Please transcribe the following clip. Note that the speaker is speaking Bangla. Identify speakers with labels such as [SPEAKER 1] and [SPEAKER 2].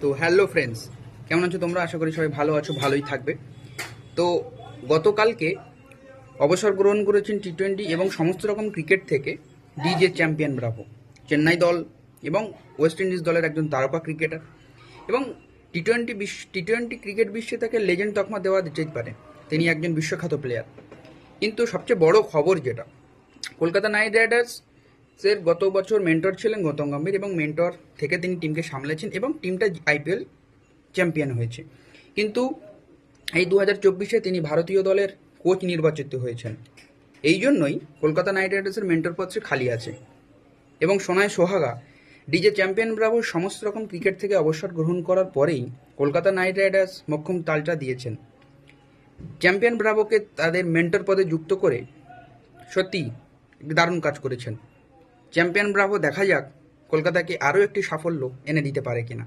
[SPEAKER 1] তো হ্যালো ফ্রেন্ডস, কেমন আছো তোমরা? আশা করি সবাই ভালো আছো, ভালোই থাকবে। তো গতকালকে অবসর গ্রহণ করেছেন টি-20 এবং সমস্ত রকম ক্রিকেট থেকে ডিজে চ্যাম্পিয়ন ব্রাভো, চেন্নাই দল এবং ওয়েস্ট ইন্ডিজ দলের একজন তারকা ক্রিকেটার। এবং টি-20 ক্রিকেট বিশ্বে তাকে লেজেন্ড তকমা দেওয়া যেতেই পারে, তিনি একজন বিশ্বখ্যাত প্লেয়ার। কিন্তু সবচেয়ে বড় খবর যেটা, কলকাতা নাইট রাইডার্সের গত বছর মেন্টর ছিলেন গৌতম গম্ভীর এবং মেন্টর থেকে তিনি টিমকে সামলেছেন এবং টিমটা আইপিএল চ্যাম্পিয়ন হয়েছে। কিন্তু এই 2024-এ তিনি ভারতীয় দলের কোচ নির্বাচিত হয়েছেন। এই জন্যই কলকাতা নাইট রাইডার্সের মেন্টর পদটি খালি আছে। এবং সোনায় সোহাগা ডিজে চ্যাম্পিয়ন ব্রাভোর সমস্ত রকম ক্রিকেট থেকে অবসর গ্রহণ করার পরেই কলকাতা নাইট রাইডার্স মোক্ষম তালটা দিয়েছেন। চ্যাম্পিয়ন ব্রাভোকে তাদের মেন্টর পদে যুক্ত করে সত্যি দারুণ কাজ করেছেন চ্যাম্পিয়ন ব্রাভো। দেখা যাক কলকাতাকে আরও একটি সাফল্য এনে দিতে পারে কিনা।